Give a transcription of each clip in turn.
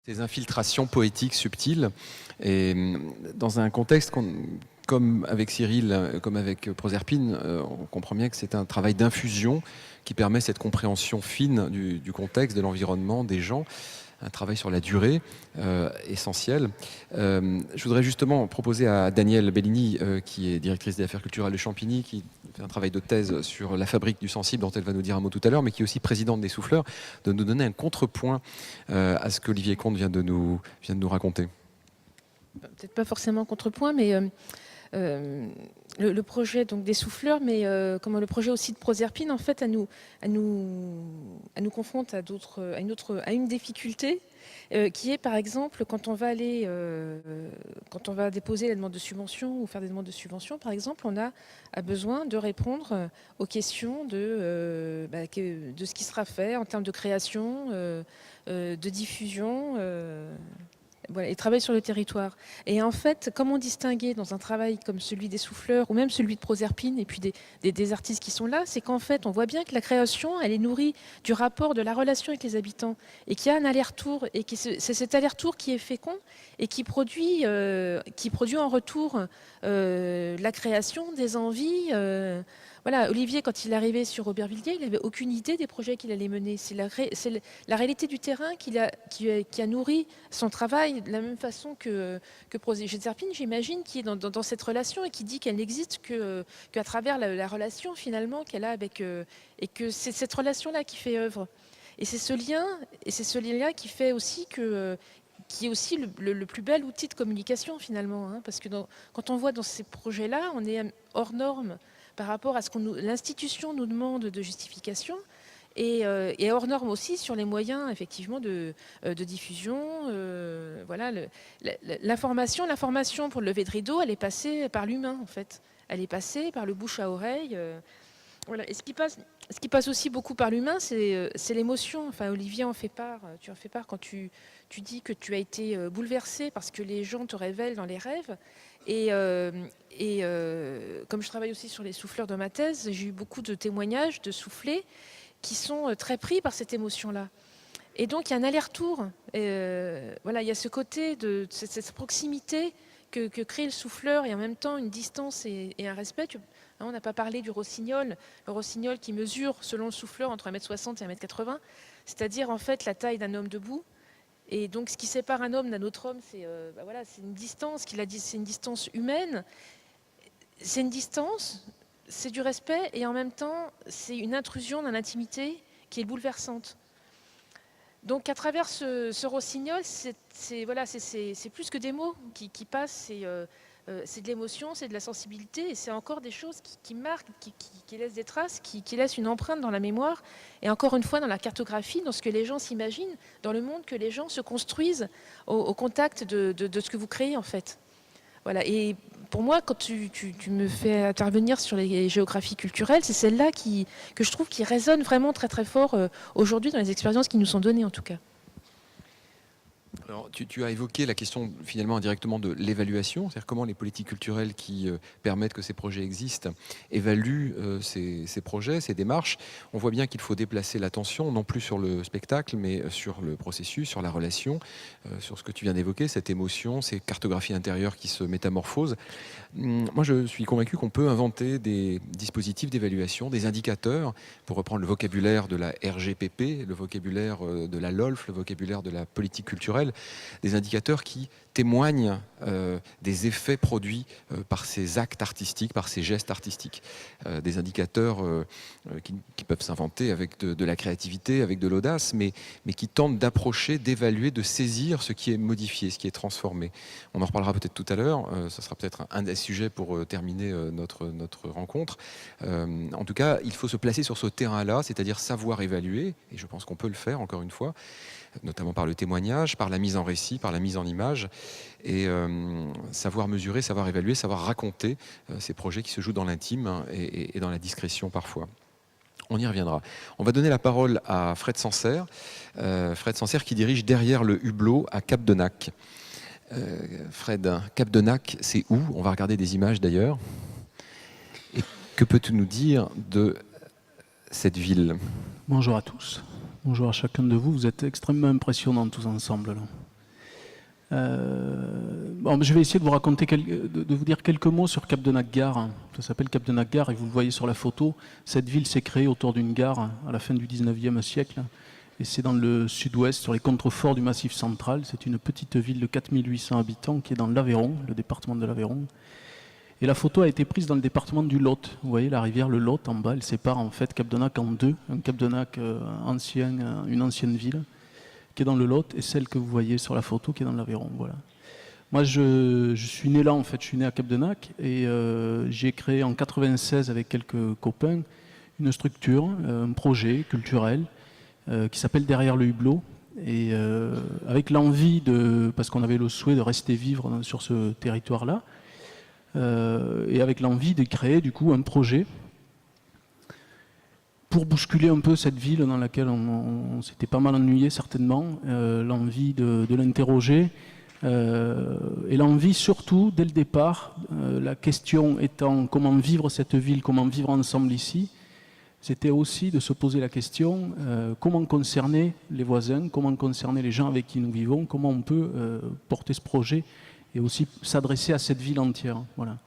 Ces infiltrations poétiques subtiles, et dans un contexte comme avec Cyril, comme avec Proserpine, on comprend bien que c'est un travail d'infusion qui permet cette compréhension fine du contexte, de l'environnement, des gens, un travail sur la durée essentiel. Je voudrais justement proposer à Danielle Bellini, qui est directrice des affaires culturelles de Champigny, qui fait un travail de thèse sur la fabrique du sensible, dont elle va nous dire un mot tout à l'heure, mais qui est aussi présidente des Souffleurs, de nous donner un contrepoint à ce qu'Olivier Comte vient de nous raconter. Peut-être pas forcément contrepoint, mais le projet donc des Souffleurs, mais comment le projet aussi de Proserpine, en fait, à nous confronte à une difficulté qui est, par exemple, quand on va déposer la demande de subvention ou faire des demandes de subvention, par exemple, on a besoin de répondre aux questions de ce qui sera fait en termes de création, de diffusion. Voilà, et travailler sur le territoire. Et en fait, comment distinguer dans un travail comme celui des Souffleurs ou même celui de Proserpine et puis des artistes qui sont là, c'est qu'en fait, on voit bien que la création, elle est nourrie du rapport, de la relation avec les habitants et qu'il y a un aller-retour et que c'est cet aller-retour qui est fécond et qui produit en retour la création, des envies. Voilà, Olivier, quand il est arrivé sur Aubervilliers, il n'avait aucune idée des projets qu'il allait mener. C'est la réalité du terrain qui a nourri son travail de la même façon que Proserpine, j'imagine, qui est dans cette relation et qui dit qu'elle n'existe qu'à travers la relation finalement qu'elle a avec... et que c'est cette relation-là qui fait œuvre. Et c'est ce lien qui fait aussi qui est aussi le plus bel outil de communication finalement. Hein, parce que quand on voit dans ces projets-là, on est hors norme par rapport à ce que l'institution nous demande de justification, et hors norme aussi sur les moyens effectivement de diffusion. Voilà, l'information pour le lever de rideau, elle est passée par l'humain en fait. Elle est passée par le bouche à oreille. Voilà. Et ce qui passe aussi beaucoup par l'humain, c'est l'émotion. Enfin, Olivier en fait part. Tu en fais part quand tu dis que tu as été bouleversé parce que les gens te révèlent dans les rêves. Et comme je travaille aussi sur les souffleurs de ma thèse, j'ai eu beaucoup de témoignages de soufflés qui sont très pris par cette émotion-là. Et donc, il y a un aller-retour. Voilà, il y a ce côté de cette proximité que crée le souffleur et en même temps une distance et un respect. On n'a pas parlé du rossignol. Le rossignol qui mesure, selon le souffleur, entre 1,60 m et 1,80 m, c'est-à-dire en fait la taille d'un homme debout. Et donc, ce qui sépare un homme d'un autre homme, c'est voilà, une distance, c'est une distance humaine. C'est une distance, c'est du respect, et en même temps, c'est une intrusion dans l'intimité qui est bouleversante. Donc, à travers ce rossignol, c'est plus que des mots qui passent, c'est de l'émotion, c'est de la sensibilité, et c'est encore des choses qui marquent, qui laissent des traces, qui laissent une empreinte dans la mémoire, et encore une fois dans la cartographie, dans ce que les gens s'imaginent, dans le monde que les gens se construisent au contact de ce que vous créez en fait. Voilà. Et pour moi, quand tu me fais intervenir sur les géographies culturelles, c'est celle-là que je trouve qui résonne vraiment très très fort aujourd'hui dans les expériences qui nous sont données en tout cas. Alors, tu as évoqué la question finalement indirectement de l'évaluation, c'est-à-dire comment les politiques culturelles qui permettent que ces projets existent évaluent ces projets, ces démarches. On voit bien qu'il faut déplacer l'attention, non plus sur le spectacle, mais sur le processus, sur la relation, sur ce que tu viens d'évoquer, cette émotion, ces cartographies intérieures qui se métamorphosent. Moi, je suis convaincu qu'on peut inventer des dispositifs d'évaluation, des indicateurs, pour reprendre le vocabulaire de la RGPP, le vocabulaire de la LOLF, le vocabulaire de la politique culturelle, des indicateurs qui témoignent des effets produits par ces actes artistiques, par ces gestes artistiques. Des indicateurs qui peuvent s'inventer avec de la créativité, avec de l'audace, mais qui tentent d'approcher, d'évaluer, de saisir ce qui est modifié, ce qui est transformé. On en reparlera peut-être tout à l'heure, ce sera peut-être un des sujets pour terminer notre rencontre. En tout cas, il faut se placer sur ce terrain-là, c'est-à-dire savoir évaluer, et je pense qu'on peut le faire encore une fois, notamment par le témoignage, par la mise en récit, par la mise en image, et savoir mesurer, savoir évaluer, savoir raconter ces projets qui se jouent dans l'intime et dans la discrétion parfois. On y reviendra. On va donner la parole à Fred Sancerre, qui dirige Derrière le Hublot à Cap-de-Nac. Fred, Cap-de-Nac, c'est où? On va regarder des images d'ailleurs. Et que peux-tu nous dire de cette ville? Bonjour à tous. Bonjour à chacun de vous. Vous êtes extrêmement impressionnants tous ensemble là. Bon, je vais essayer de vous raconter, de vous dire quelques mots sur Capdenac-Gare. Ça s'appelle Capdenac-Gare et vous le voyez sur la photo. Cette ville s'est créée autour d'une gare à la fin du 19e siècle. Et c'est dans le sud-ouest, sur les contreforts du Massif central. C'est une petite ville de 4800 habitants qui est dans l'Aveyron, le département de l'Aveyron. Et la photo a été prise dans le département du Lot. Vous voyez la rivière le Lot en bas, elle sépare en fait Capdenac en deux. Un Capdenac ancien, une ancienne ville qui est dans le Lot et celle que vous voyez sur la photo qui est dans l'Aveyron. Voilà. Moi je suis né là en fait, je suis né à Capdenac et j'ai créé en 96 avec quelques copains une structure, un projet culturel qui s'appelle Derrière le Hublot. Et avec l'envie parce qu'on avait le souhait de rester vivre sur ce territoire-là, et avec l'envie de créer du coup un projet pour bousculer un peu cette ville dans laquelle on s'était pas mal ennuyé certainement, l'envie de l'interroger, et l'envie surtout dès le départ, la question étant comment vivre cette ville, comment vivre ensemble ici, c'était aussi de se poser la question comment concerner les voisins, comment concerner les gens avec qui nous vivons, comment on peut porter ce projet et aussi s'adresser à cette ville entière. Voilà.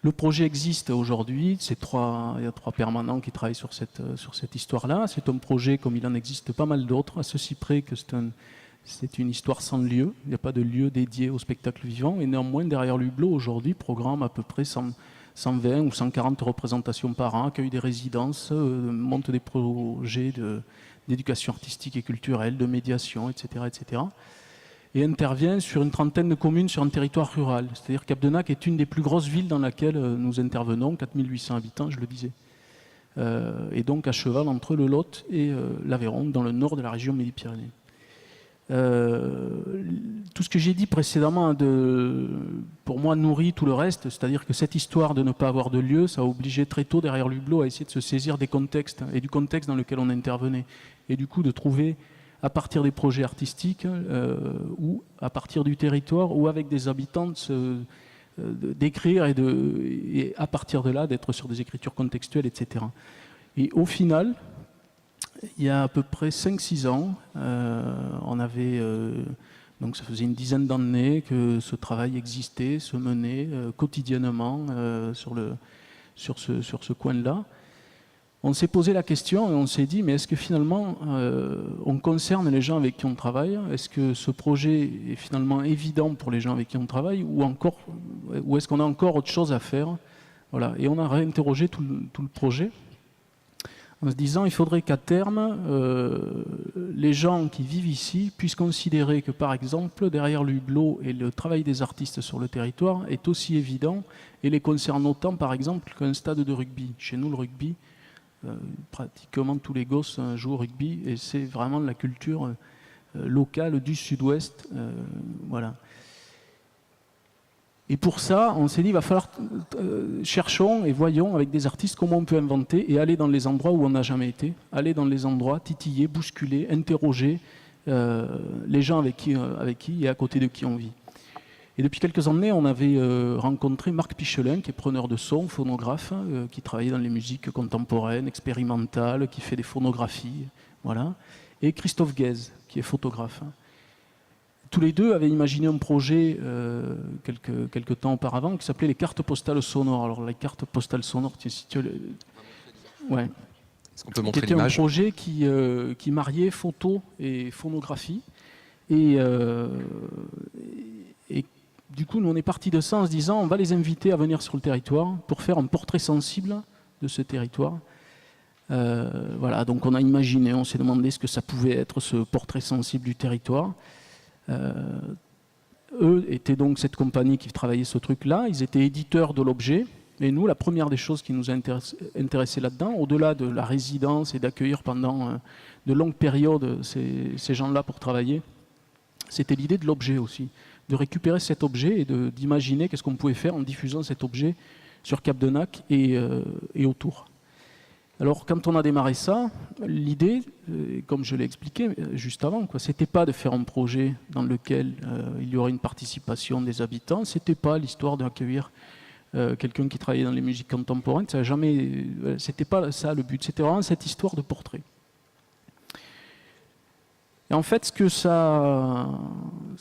Le projet existe aujourd'hui, il y a 3 permanents qui travaillent sur cette histoire-là. C'est un projet comme il en existe pas mal d'autres, à ceci près que c'est une histoire sans lieu. Il n'y a pas de lieu dédié au spectacle vivant. Et néanmoins, Derrière le Hublot, aujourd'hui, programme à peu près 120 ou 140 représentations par an, accueille des résidences, monte des projets d'éducation artistique et culturelle, de médiation, etc., etc. Et intervient sur une trentaine de communes sur un territoire rural. C'est-à-dire Capdenac est une des plus grosses villes dans laquelle nous intervenons, 4800 habitants, je le disais. Et donc à cheval entre le Lot et l'Aveyron, dans le nord de la région Midi-Pyrénées. Tout ce que j'ai dit précédemment, pour moi, nourrit tout le reste. C'est-à-dire que cette histoire de ne pas avoir de lieu, ça a obligé très tôt, Derrière le Hublot, à essayer de se saisir des contextes et du contexte dans lequel on intervenait. Et du coup, de trouver à partir des projets artistiques ou à partir du territoire ou avec des habitants d'écrire et à partir de là d'être sur des écritures contextuelles, etc. Et au final, il y a à peu près 5-6 ans, on avait, donc ça faisait une dizaine d'années que ce travail existait, se menait quotidiennement sur ce coin-là. On s'est posé la question et on s'est dit, mais est-ce que finalement on concerne les gens avec qui on travaille? Est-ce que ce projet est finalement évident pour les gens avec qui on travaille ou est-ce qu'on a encore autre chose à faire? Voilà. Et on a réinterrogé tout le projet en se disant il faudrait qu'à terme, les gens qui vivent ici puissent considérer que par exemple, Derrière le Hublot et le travail des artistes sur le territoire est aussi évident et les concerne autant par exemple qu'un stade de rugby. Chez nous, le rugby, pratiquement tous les gosses jouent au rugby et c'est vraiment la culture locale du sud-ouest. Voilà. Et pour ça, on s'est dit, il va falloir cherchons et voyons avec des artistes comment on peut inventer et aller dans les endroits où on n'a jamais été, aller dans les endroits, titiller, bousculer, interroger les gens avec qui et à côté de qui on vit. Et depuis quelques années, on avait rencontré Marc Pichelin, qui est preneur de son, phonographe, qui travaillait dans les musiques contemporaines, expérimentales, qui fait des phonographies, voilà, et Christophe Guèze, qui est photographe. Tous les deux avaient imaginé un projet quelques temps auparavant qui s'appelait les cartes postales sonores. Alors les cartes postales sonores, ouais. Est-ce qu'on peut montrer c'était l'image? Un projet qui mariait photo et phonographie. Et du coup, nous on est parti de ça en se disant on va les inviter à venir sur le territoire pour faire un portrait sensible de ce territoire. Voilà, donc on a imaginé, on s'est demandé ce que ça pouvait être ce portrait sensible du territoire. Eux étaient donc cette compagnie qui travaillait ce truc-là, ils étaient éditeurs de l'objet, et nous, la première des choses qui nous a intéressés là-dedans, au-delà de la résidence et d'accueillir pendant de longues périodes ces gens-là pour travailler, c'était l'idée de l'objet aussi, de récupérer cet objet et d'imaginer qu'est-ce qu'on pouvait faire en diffusant cet objet sur Capdenac et autour. Alors quand on a démarré ça, l'idée, comme je l'ai expliqué juste avant, c'était pas de faire un projet dans lequel il y aurait une participation des habitants, c'était pas l'histoire d'accueillir quelqu'un qui travaillait dans les musiques contemporaines, ça jamais, c'était pas ça le but, c'était vraiment cette histoire de portrait. Et en fait, ce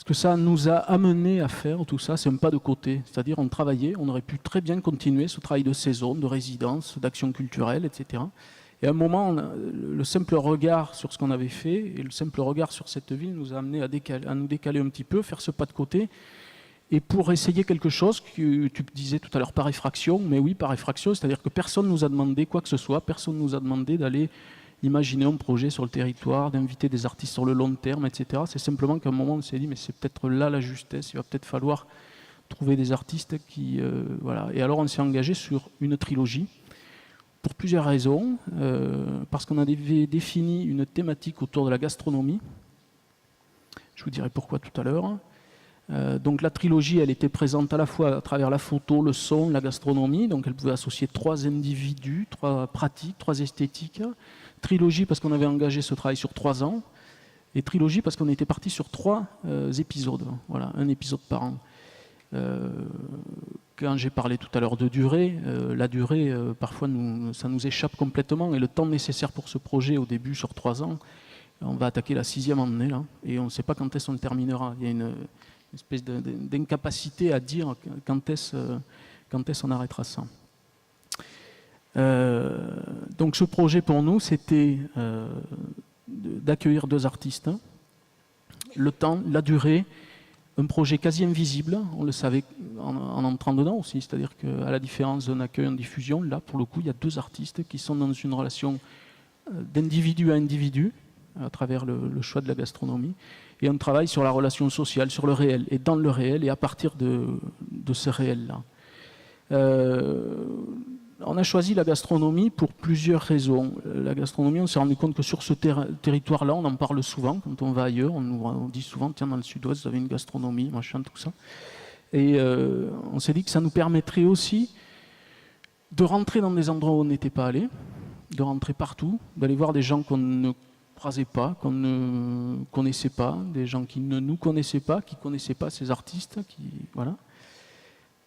Ce que ça nous a amené à faire, tout ça, c'est un pas de côté. C'est-à-dire, on travaillait, on aurait pu très bien continuer ce travail de saison, de résidence, d'action culturelle, etc. Et à un moment, le simple regard sur ce qu'on avait fait et le simple regard sur cette ville nous a amené à nous décaler un petit peu, faire ce pas de côté, et pour essayer quelque chose que tu disais tout à l'heure par effraction, mais oui, par effraction, c'est-à-dire que personne ne nous a demandé quoi que ce soit, personne ne nous a demandé d'aller imaginer un projet sur le territoire, d'inviter des artistes sur le long terme, etc. C'est simplement qu'à un moment, on s'est dit, mais c'est peut-être là la justesse, il va peut-être falloir trouver des artistes qui... voilà. Et alors, on s'est engagé sur une trilogie, pour plusieurs raisons. Parce qu'on avait défini une thématique autour de la gastronomie. Je vous dirai pourquoi tout à l'heure. Donc la trilogie, elle était présente à la fois à travers la photo, le son, la gastronomie. Donc elle pouvait associer 3 individus, 3 pratiques, 3 esthétiques. Trilogie parce qu'on avait engagé ce travail sur 3 ans. Et trilogie parce qu'on était parti sur 3 épisodes. Voilà, un épisode par an. Quand j'ai parlé tout à l'heure de durée, la durée, parfois, ça nous échappe complètement. Et le temps nécessaire pour ce projet, au début, sur 3 ans, on va attaquer la 6e année, là, et on ne sait pas quand est-ce qu'on le terminera. Il y a une espèce d'incapacité à dire quand est-ce on arrêtera ça. Donc ce projet, pour nous, c'était d'accueillir 2 artistes. Le temps, la durée, un projet quasi invisible, on le savait en entrant dedans aussi, c'est-à-dire qu'à la différence d'un accueil en diffusion, là pour le coup il y a 2 artistes qui sont dans une relation d'individu à individu, à travers le choix de la gastronomie, et on travaille sur la relation sociale, sur le réel, et dans le réel, et à partir de ce réel-là. On a choisi la gastronomie pour plusieurs raisons. La gastronomie, on s'est rendu compte que sur ce territoire-là, on en parle souvent. Quand on va ailleurs, on dit souvent, tiens, dans le sud-ouest, vous avez une gastronomie, machin, tout ça. Et on s'est dit que ça nous permettrait aussi de rentrer dans des endroits où on n'était pas allé, de rentrer partout, d'aller voir des gens qu'on ne croisait pas, qu'on ne connaissait pas, des gens qui ne nous connaissaient pas, qui ne connaissaient pas ces artistes, voilà.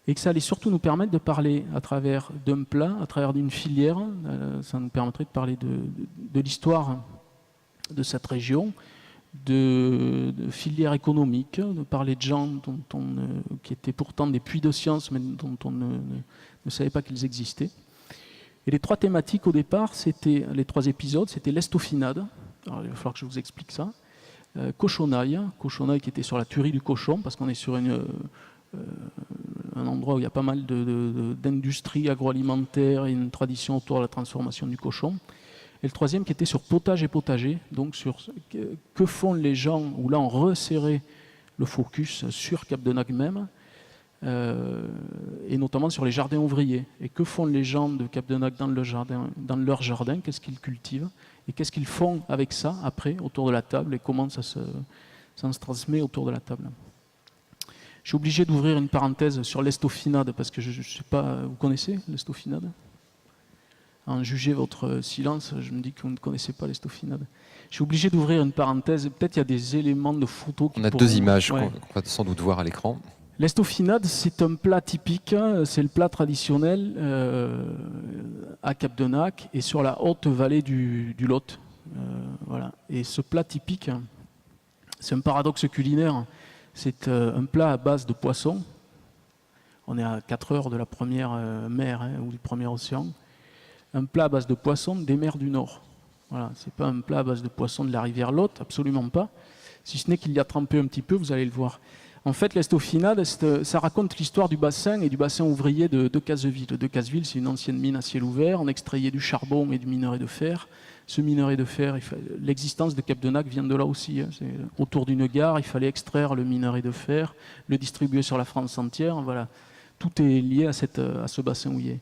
Et que ça allait surtout nous permettre de parler à travers d'un plat, à travers d'une filière. Ça nous permettrait de parler de l'histoire de cette région, de filières économiques, de parler de gens qui étaient pourtant des puits de science, mais dont on ne savait pas qu'ils existaient. Et les 3 thématiques au départ, les 3 épisodes, c'était l'estoffinade. Alors, il va falloir que je vous explique ça. Cochonaille qui était sur la tuerie du cochon, parce qu'on est sur un endroit où il y a pas mal d'industrie agroalimentaire et une tradition autour de la transformation du cochon. Et le 3e qui était sur potage et potager, donc sur que font les gens, où là on resserrait le focus sur Capdenac même, et notamment sur les jardins ouvriers. Et que font les gens de Capdenac dans leur jardin, qu'est-ce qu'ils cultivent, et qu'est-ce qu'ils font avec ça après, autour de la table, et comment ça se transmet autour de la table. Je suis obligé d'ouvrir une parenthèse sur l'estoffinade, parce que je ne sais pas, vous connaissez l'estoffinade ? En juger votre silence, je me dis que vous ne connaissez pas l'estoffinade. Je suis obligé d'ouvrir une parenthèse, peut-être il y a des éléments de photos qui On a 2 images qu'on va sans doute voir à l'écran. L'estoffinade, c'est un plat typique, c'est le plat traditionnel à Capdenac et sur la haute vallée du Lot. Voilà. Et ce plat typique, c'est un paradoxe culinaire. C'est un plat à base de poisson. On est à 4 heures de la première mer ou du premier océan. Un plat à base de poisson des mers du Nord. Voilà, c'est pas un plat à base de poisson de la rivière Lot, absolument pas. Si ce n'est qu'il y a trempé un petit peu, vous allez le voir. En fait, l'estoffinade, ça raconte l'histoire du bassin et du bassin ouvrier de Casseville. De Casseville, c'est une ancienne mine à ciel ouvert. On extrayait du charbon et du minerai de fer. Ce minerai de fer, l'existence de Capdenac vient de là aussi. C'est autour d'une gare, il fallait extraire le minerai de fer, le distribuer sur la France entière. Voilà. Tout est lié à ce bassin houiller.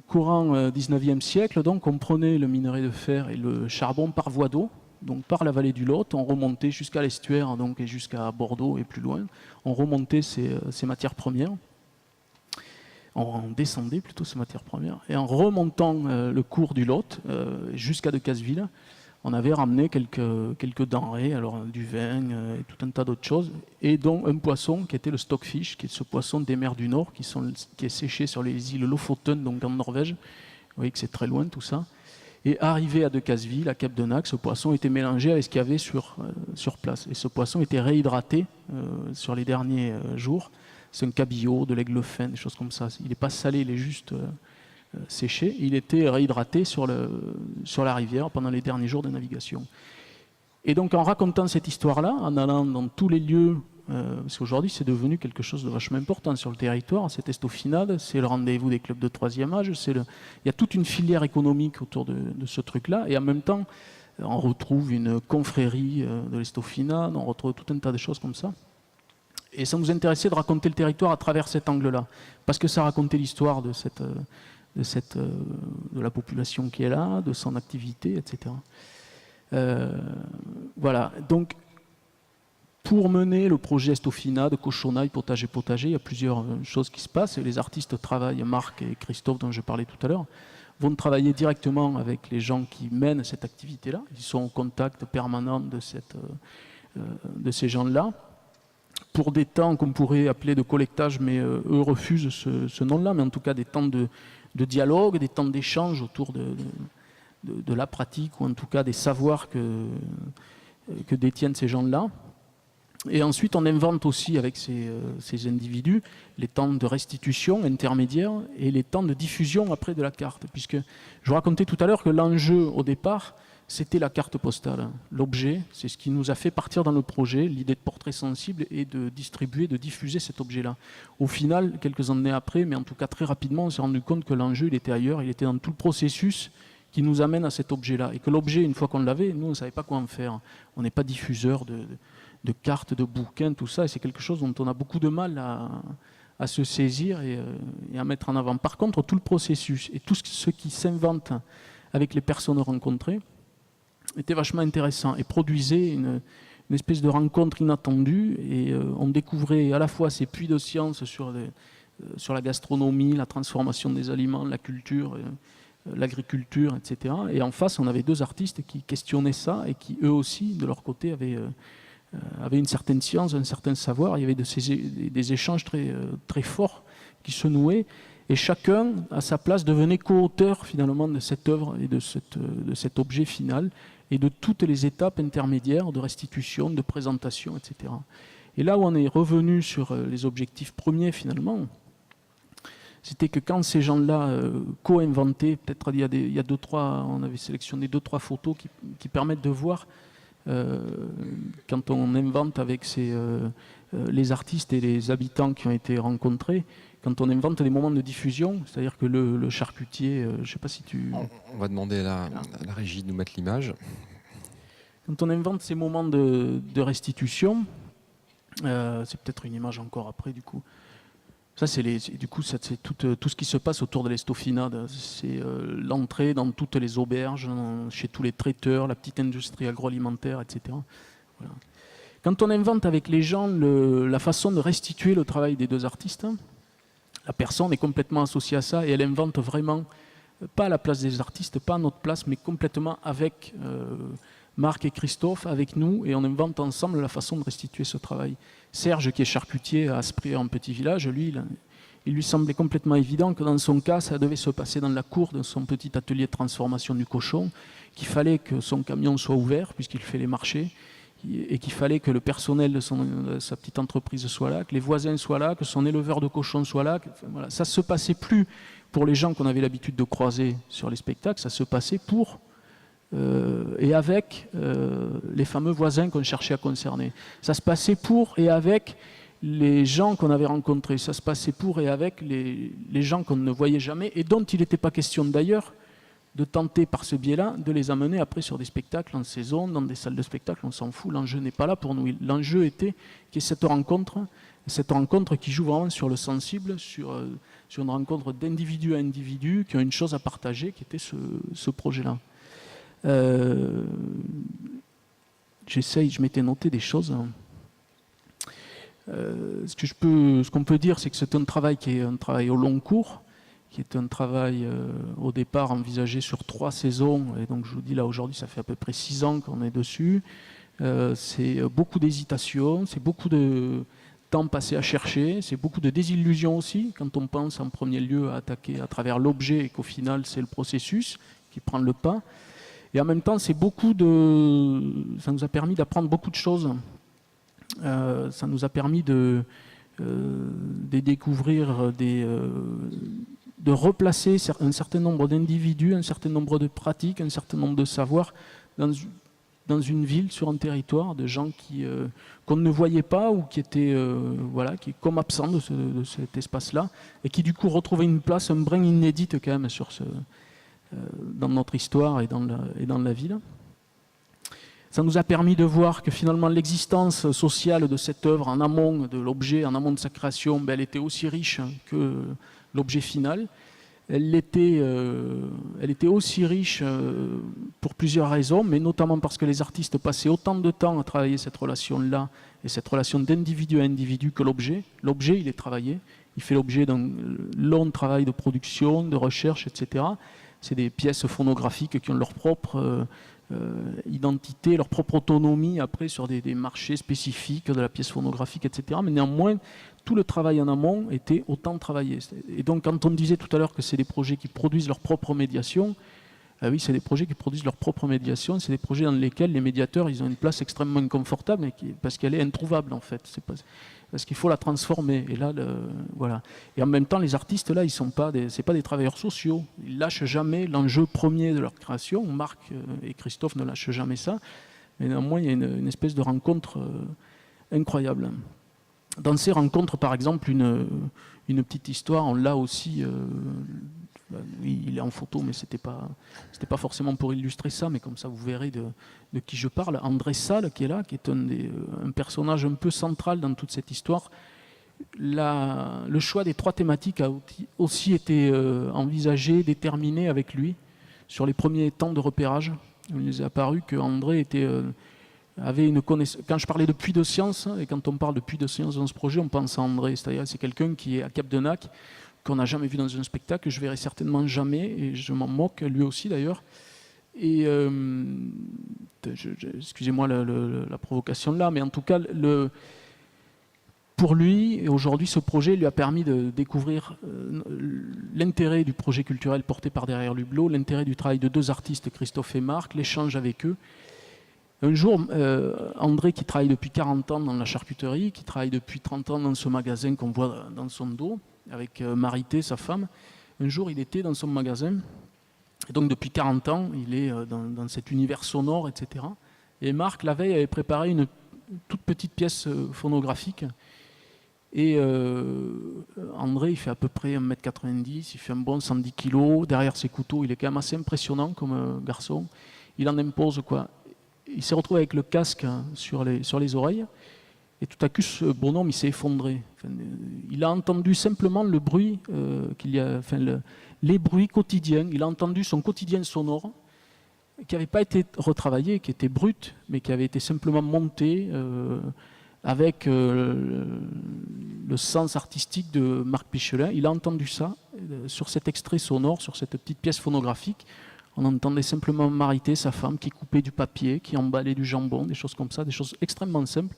Courant 19e siècle, donc, on prenait le minerai de fer et le charbon par voie d'eau, donc par la vallée du Lot, on remontait jusqu'à l'estuaire, donc, et jusqu'à Bordeaux et plus loin. On remontait ces matières premières. On descendait plutôt ces matières premières. Et en remontant le cours du Lot jusqu'à Decazeville, on avait ramené quelques denrées, alors du vin et tout un tas d'autres choses, et dont un poisson qui était le stockfish, qui est ce poisson des mers du Nord, qui est séché sur les îles Lofoten, donc en Norvège. Vous voyez que c'est très loin tout ça. Et arrivé à Decazeville, à Cap de Nac, ce poisson était mélangé avec ce qu'il y avait sur place. Et ce poisson était réhydraté sur les derniers jours. C'est un cabillaud, de l'aiglefin, des choses comme ça. Il n'est pas salé, il est juste séché. Il était réhydraté sur la rivière pendant les derniers jours de navigation. Et donc en racontant cette histoire-là, en allant dans tous les lieux, parce qu'aujourd'hui c'est devenu quelque chose de vachement important sur le territoire, cette estaufinade, c'est le rendez-vous des clubs de troisième âge, il y a toute une filière économique autour de ce truc-là, et en même temps on retrouve une confrérie de l'estaufinade, on retrouve tout un tas de choses comme ça. Et ça nous intéressait de raconter le territoire à travers cet angle-là, parce que ça racontait l'histoire de la population qui est là, de son activité, etc. Voilà, donc pour mener le projet Estaufinade, cochonaille, potager, il y a plusieurs choses qui se passent. Et les artistes travaillent, Marc et Christophe dont je parlais tout à l'heure, vont travailler directement avec les gens qui mènent cette activité-là. Ils sont en contact permanent de ces gens-là, pour des temps qu'on pourrait appeler de collectage, mais eux refusent ce nom-là, mais en tout cas des temps de dialogue, des temps d'échange autour de la pratique, ou en tout cas des savoirs que détiennent ces gens-là. Et ensuite, on invente aussi avec ces individus les temps de restitution intermédiaire et les temps de diffusion après de la carte. Puisque je vous racontais tout à l'heure que l'enjeu au départ, c'était la carte postale. L'objet, c'est ce qui nous a fait partir dans le projet, l'idée de portrait sensible et de distribuer, de diffuser cet objet-là. Au final, quelques années après, mais en tout cas très rapidement, on s'est rendu compte que l'enjeu, il était ailleurs, il était dans tout le processus qui nous amène à cet objet-là. Et que l'objet, une fois qu'on l'avait, nous, on ne savait pas quoi en faire. On n'est pas diffuseur de cartes, de bouquins, tout ça, et c'est quelque chose dont on a beaucoup de mal à se saisir et à mettre en avant. Par contre, tout le processus et tout ce qui s'invente avec les personnes rencontrées était vachement intéressant et produisait une espèce de rencontre inattendue, et on découvrait à la fois ces puits de science sur la gastronomie, la transformation des aliments, la culture, l'agriculture, etc. Et en face, on avait deux artistes qui questionnaient ça et qui, eux aussi, de leur côté, avaient une certaine science, un certain savoir. Il y avait des échanges très forts qui se nouaient, et chacun, à sa place, devenait co-auteur finalement de cette œuvre et de cet objet final, et de toutes les étapes intermédiaires de restitution, de présentation, etc. Et là où on est revenu sur les objectifs premiers finalement, c'était que quand ces gens-là co-inventaient, peut-être il y a on avait sélectionné 2-3 photos qui permettent de voir quand on invente avec les artistes et les habitants qui ont été rencontrés, quand on invente des moments de diffusion, c'est-à-dire que le charcutier, je ne sais pas si tu... On va demander à la régie de nous mettre l'image. Quand on invente ces moments de restitution, c'est peut-être une image encore après du coup. Ça, c'est tout ce qui se passe autour de l'estaufinade. C'est l'entrée dans toutes les auberges, chez tous les traiteurs, la petite industrie agroalimentaire, etc. Voilà. Quand on invente avec les gens la façon de restituer le travail des deux artistes, la personne est complètement associée à ça, et elle invente vraiment, pas à la place des artistes, pas à notre place, mais complètement avec Marc et Christophe, avec nous, et on invente ensemble la façon de restituer ce travail. Serge, qui est charcutier à Asprey, en petit village, il lui semblait complètement évident que dans son cas, ça devait se passer dans la cour de son petit atelier de transformation du cochon, qu'il fallait que son camion soit ouvert, puisqu'il fait les marchés, et qu'il fallait que le personnel de sa petite entreprise soit là, que les voisins soient là, que son éleveur de cochons soit là. Voilà. Ça ne se passait plus pour les gens qu'on avait l'habitude de croiser sur les spectacles, ça se passait pour... et avec les fameux voisins qu'on cherchait à concerner. Ça se passait pour et avec les gens qu'on avait rencontrés. Ça se passait pour et avec les gens qu'on ne voyait jamais et dont il n'était pas question d'ailleurs de tenter par ce biais-là de les amener après sur des spectacles en saison, dans des salles de spectacle. On s'en fout, l'enjeu n'est pas là pour nous. L'enjeu était qu'il y ait cette rencontre qui joue vraiment sur le sensible, sur une rencontre d'individu à individu qui ont une chose à partager, qui était ce projet-là. Je m'étais noté des choses. Ce qu'on peut dire, c'est que c'est un travail qui est un travail au long cours, qui est un travail au départ envisagé sur 3 saisons, et donc je vous dis là aujourd'hui, ça fait à peu près 6 ans qu'on est dessus. C'est beaucoup d'hésitation, c'est beaucoup de temps passé à chercher, c'est beaucoup de désillusion aussi, quand on pense en premier lieu à attaquer à travers l'objet et qu'au final c'est le processus qui prend le pas. Et en même temps, ça nous a permis d'apprendre beaucoup de choses. Ça nous a permis de découvrir, de replacer un certain nombre d'individus, un certain nombre de pratiques, un certain nombre de savoirs dans une ville, sur un territoire, de gens qu'on ne voyait pas ou qui étaient comme absents de cet espace-là, et qui du coup retrouvaient une place, un brin inédite quand même dans notre histoire et dans la ville. Ça nous a permis de voir que finalement l'existence sociale de cette œuvre en amont de l'objet, en amont de sa création, elle était aussi riche que l'objet final. Elle était aussi riche pour plusieurs raisons, mais notamment parce que les artistes passaient autant de temps à travailler cette relation-là, et cette relation d'individu à individu, que l'objet. L'objet, il est travaillé, il fait l'objet d'un long travail de production, de recherche, etc. C'est des pièces phonographiques qui ont leur propre identité, leur propre autonomie après sur des marchés spécifiques de la pièce phonographique, etc. Mais néanmoins, tout le travail en amont était autant travaillé. Et donc quand on disait tout à l'heure que c'est des projets qui produisent leur propre médiation, oui, c'est des projets qui produisent leur propre médiation, c'est des projets dans lesquels les médiateurs, ils ont une place extrêmement inconfortable parce qu'elle est introuvable en fait. Parce qu'il faut la transformer. Et là, voilà. Et en même temps, les artistes là, c'est pas des travailleurs sociaux. Ils lâchent jamais l'enjeu premier de leur création. Marc et Christophe ne lâchent jamais ça. Mais néanmoins, il y a une espèce de rencontre incroyable. Dans ces rencontres, par exemple, une petite histoire, on l'a aussi. Il est en photo, mais c'était pas forcément pour illustrer ça, mais comme ça vous verrez de qui je parle. André Sall, qui est là, qui est un personnage un peu central dans toute cette histoire. Le choix des 3 thématiques a aussi été envisagé, déterminé avec lui sur les premiers temps de repérage. Il nous est apparu que André avait une connaissance. Quand je parlais de puits de science, et quand on parle de puits de science dans ce projet, on pense à André. C'est-à-dire c'est quelqu'un qui est à Capdenac, qu'on n'a jamais vu dans un spectacle, que je verrai certainement jamais, et je m'en moque, lui aussi d'ailleurs. Et excusez-moi la provocation là, mais en tout cas, pour lui, et aujourd'hui, ce projet lui a permis de découvrir l'intérêt du projet culturel porté par Derrière l'Hublot, l'intérêt du travail de 2 artistes, Christophe et Marc, l'échange avec eux. Un jour, André, qui travaille depuis 40 ans dans la charcuterie, qui travaille depuis 30 ans dans ce magasin qu'on voit dans son dos, avec Marité, sa femme, un jour, il était dans son magasin. Et donc, depuis 40 ans, il est dans cet univers sonore, etc. Et Marc, la veille, avait préparé une toute petite pièce phonographique. Et André, il fait à peu près 1m90, il fait un bon 110 kg. Derrière ses couteaux, il est quand même assez impressionnant comme garçon. Il en impose, quoi. Il s'est retrouvé avec le casque sur les oreilles. Et tout à coup, ce bonhomme, il s'est effondré. Enfin, il a entendu simplement le bruit les bruits quotidiens. Il a entendu son quotidien sonore, qui n'avait pas été retravaillé, qui était brut, mais qui avait été simplement monté avec le sens artistique de Marc Pichelin. Il a entendu ça sur cet extrait sonore, sur cette petite pièce phonographique. On entendait simplement Marité, sa femme, qui coupait du papier, qui emballait du jambon, des choses comme ça, des choses extrêmement simples.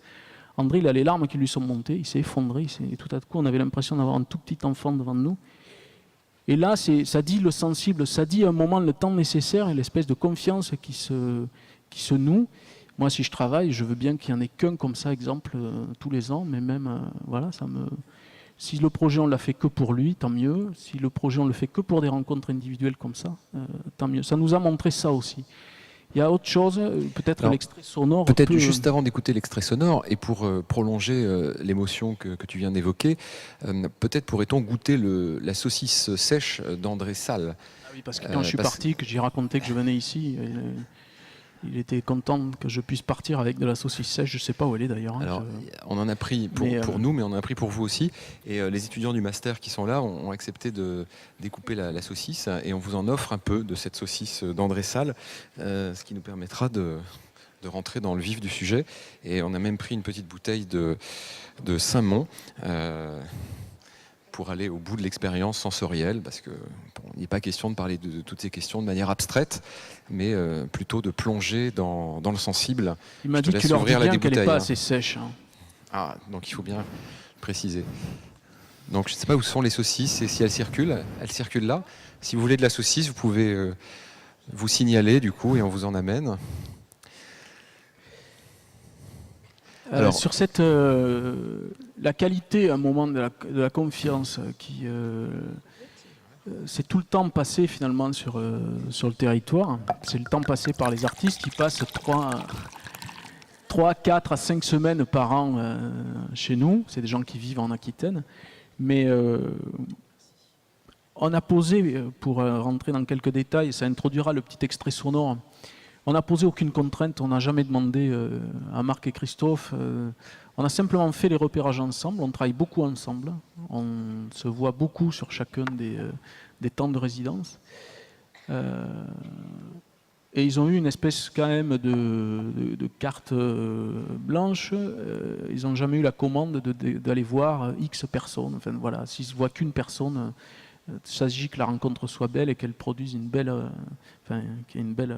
André, il a les larmes qui lui sont montées, il s'est effondré, et tout à coup, on avait l'impression d'avoir un tout petit enfant devant nous. Et là, ça dit le sensible, ça dit à un moment le temps nécessaire et l'espèce de confiance qui se noue. Moi, si je travaille, je veux bien qu'il n'y en ait qu'un comme ça, exemple, tous les ans, mais même, voilà, si le projet, on l'a fait que pour lui, tant mieux. Si le projet, on le fait que pour des rencontres individuelles comme ça, tant mieux. Ça nous a montré ça aussi. Il y a autre chose, peut-être l'extrait sonore. Peut-être juste avant d'écouter l'extrait sonore, et pour prolonger l'émotion que tu viens d'évoquer, peut-être pourrait-on goûter la saucisse sèche d'André Sall. Ah oui, parce que quand je suis parti, que j'ai raconté que je venais ici, il était content que je puisse partir avec de la saucisse sèche. Je ne sais pas où elle est d'ailleurs. Alors, on en a pris pour nous, mais on en a pris pour vous aussi. Et les étudiants du master qui sont là ont accepté de découper la saucisse. Et on vous en offre un peu de cette saucisse d'André Sall, ce qui nous permettra de rentrer dans le vif du sujet. Et on a même pris une petite bouteille de Saint-Mont pour aller au bout de l'expérience sensorielle, parce qu'il n'est pas question de parler de toutes ces questions de manière abstraite, mais plutôt de plonger dans le sensible. Il m'a dit que tu leur dis bien qu'elle n'est pas assez sèche. Hein. Ah, donc il faut bien préciser. Donc je ne sais pas où sont les saucisses et si elles circulent là. Si vous voulez de la saucisse, vous pouvez vous signalez du coup et on vous en amène. Alors, sur cette, la qualité à un moment de la confiance c'est tout le temps passé finalement sur le territoire. C'est le temps passé par les artistes qui passent 3, 4 à 5 semaines par an chez nous. C'est des gens qui vivent en Aquitaine. Mais on a posé, pour rentrer dans quelques détails, ça introduira le petit extrait sonore. On n'a posé aucune contrainte, on n'a jamais demandé à Marc et Christophe. On a simplement fait les repérages ensemble, on travaille beaucoup ensemble, on se voit beaucoup sur chacun des temps de résidence. Et ils ont eu une espèce quand même de carte blanche. Ils n'ont jamais eu la commande d'aller voir X personnes. Enfin voilà, s'ils ne voient qu'une personne, il s'agit que la rencontre soit belle et qu'elle produise une belle, qu'il y ait une belle